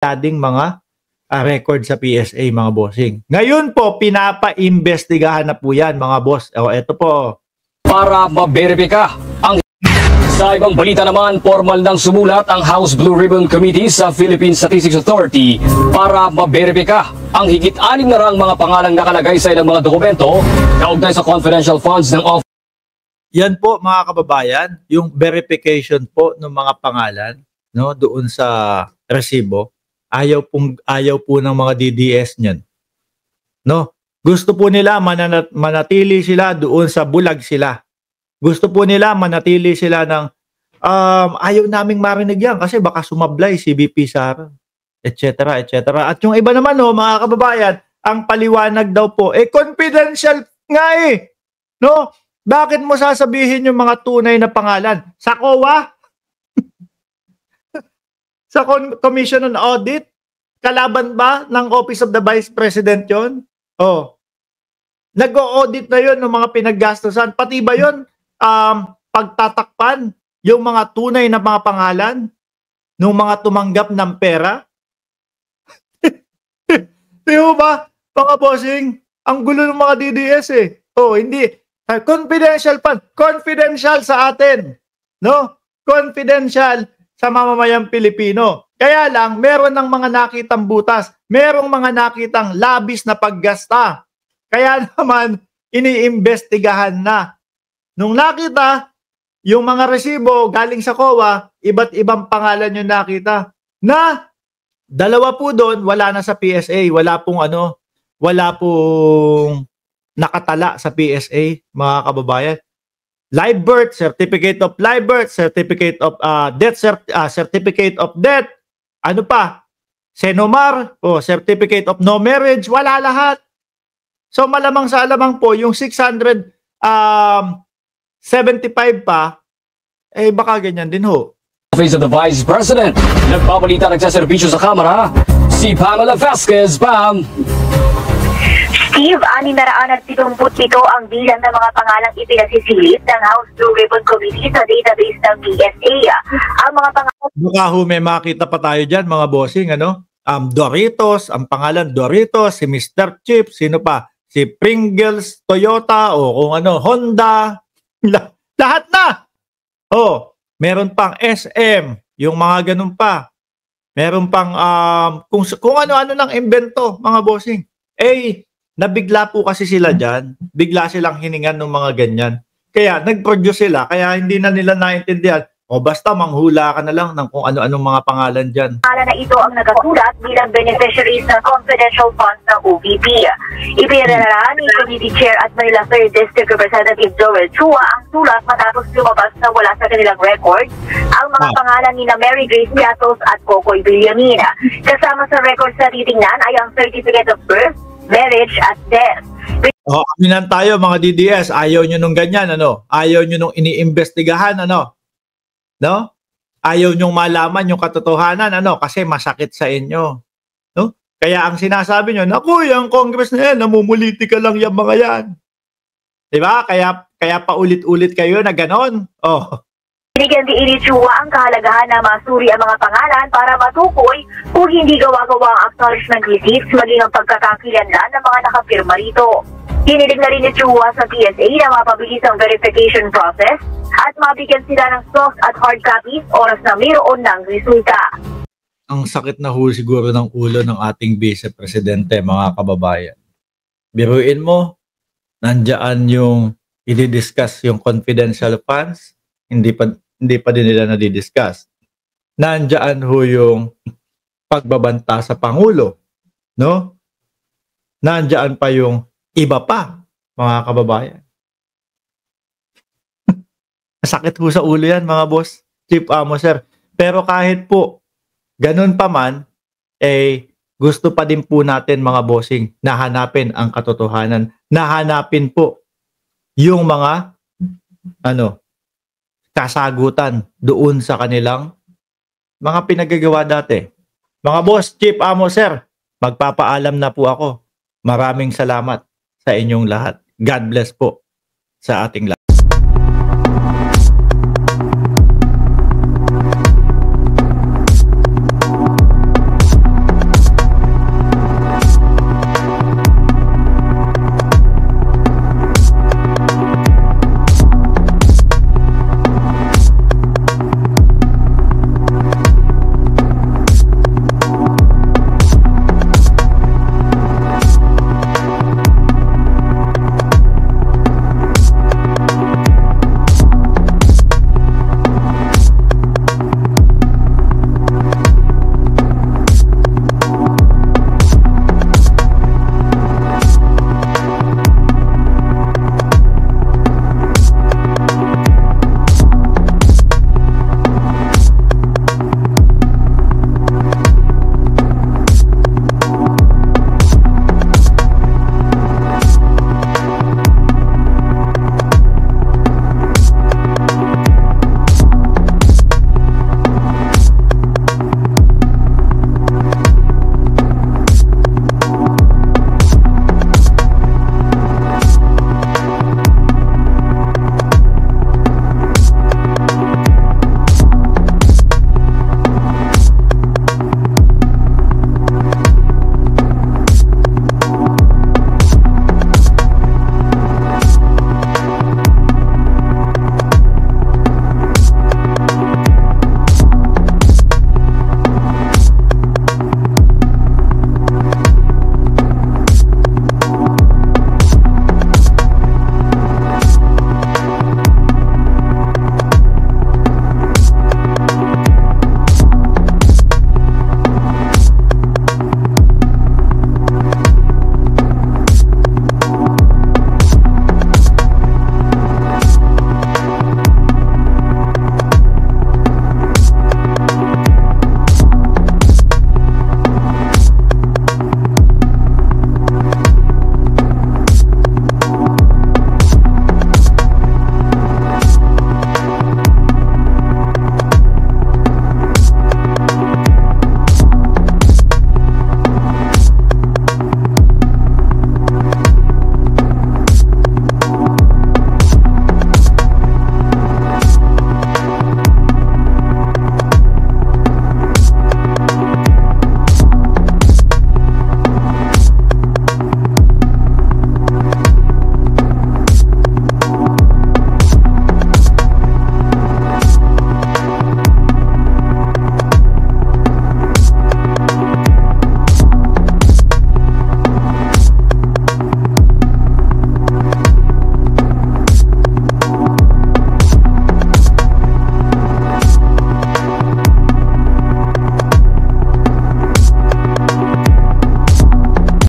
dating mga record sa PSA, mga bossing. Ngayon po, pinapa-imbestigahan na po yan, mga boss. O, eto po. Para maberipika ang... Sa ibang balita naman, formal nang sumulat ang House Blue Ribbon Committee sa Philippine Statistics Authority para maberipika ang higit 6 na rang mga pangalang nakalagay sa ilang mga dokumento kaugnay sa confidential funds ng office. Yan po, mga kababayan, yung verification po ng mga pangalan, no, doon sa resibo. Ayaw po ng mga DDS niyan. No? Gusto po nila manatili sila doon sa bulag sila. Gusto po nila manatili sila ng ayaw naming marinig yan kasi baka sumablay si VP Sara, etc., etc. At yung iba naman, no, mga kababayan, ang paliwanag daw po, confidential nga eh. No? Bakit mo sasabihin yung mga tunay na pangalan? Sa COA? Sa Commission on Audit? Kalaban ba ng Office of the Vice President yon? Oh. Nag-o-audit na yon ng mga pinaggastusan. Pati ba yon pagtatakpan yung mga tunay na mga pangalan ng mga tumanggap ng pera? Di ba, mga bossing? Ang gulo ng mga DDS eh. Oh, hindi. Confidential fund. Confidential sa atin. No? Confidential sa mamamayang Pilipino. Kaya lang, meron ng mga nakitang butas. Merong mga nakitang labis na paggasta. Kaya naman, iniimbestigahan na. Nung nakita, yung mga resibo galing sa COA, iba't ibang pangalan yung nakita. Na, dalawa po doon, wala na sa PSA. Wala pong nakatala sa PSA, mga kababayan. Live birth, certificate of live birth, certificate of death, certificate of death, ano pa? Senomar, certificate of no marriage, wala lahat. So malamang sa alamang po, yung 675 pa, baka ganyan din ho. Office of the Vice President, nagpabalita nagsaserbisyo sa Kamara, si Pamela Vasquez, Pam. Steve, 677 ang bilang ng mga pangalang ipinasisilip ng House Blue Ribbon Committee sa database ng PSA. Ang mga pangalan... Baka may makita pa tayo dyan, mga bossing, ano? Doritos, ang pangalan Doritos, si Mr. Chip, sino pa? Si Pringles, Toyota, o kung ano, Honda, lahat na! Meron pang SM, yung mga ganun pa. Meron pang, kung ano-ano lang invento, mga bossing. Nabigla po kasi sila dyan. Bigla silang hiningan ng mga ganyan. Kaya nag-produce sila. Kaya hindi na nila naintindihan. Basta manghula ka na lang ng kung ano-anong mga pangalan dyan. Pangalan na ito ang nagasulat bilang beneficiaries ng confidential funds ng OVP. Ipinadala ni Committee Chair at Manila 3rd District Representative Joel Chua ang sulat matapos lumabas na wala sa kanilang record ang mga pangalan ni Mary Grace Piatos at Kokoy Villamin. Kasama sa records na titingnan ay ang certificate of birth, marriage at death. Aminan tayo, mga DDS. Ayaw nyo nung ganyan, ano? Ayaw nyo nung iniimbestigahan, ano? No? Ayaw nyong malaman yung katotohanan, ano? Kasi masakit sa inyo. No? Kaya ang sinasabi nyo, naku, yung Congress na yan, namumulitika lang yung mga yan. Diba? Kaya paulit-ulit kayo na ganon. Binigyan din ni Chua ang kahalagahan na masuri ang mga pangalan para matukoy kung hindi gawa-gawa ang acknowledgement receipts maging ang pagkakakilanlan ng mga nakapirma rito. Hiniling na rin ni Chua sa PSA na mapabilis ang verification process at mabigyan sila ng soft at hard copies oras na mayroon ng resulta. Ang sakit na ho siguro ng ulo ng ating Vice Presidente, mga kababayan. Biruin mo, nandiyan yung i-discuss yung confidential funds, hindi pa din nila nadidiscuss. Nandiyan ho yung pagbabanta sa Pangulo, no? Nandiyan pa yung iba pa, mga kababayan. Sakit ho sa ulo yan, mga boss. Chief Amo, sir. Pero kahit po, ganun pa man, gusto pa din po natin, mga bossing, nahanapin ang katotohanan. Nahanapin po yung mga, kasagutan doon sa kanilang mga pinagagawa dati. Mga boss, Chief Amo, sir, magpapaalam na po ako. Maraming salamat sa inyong lahat. God bless po sa ating lahat.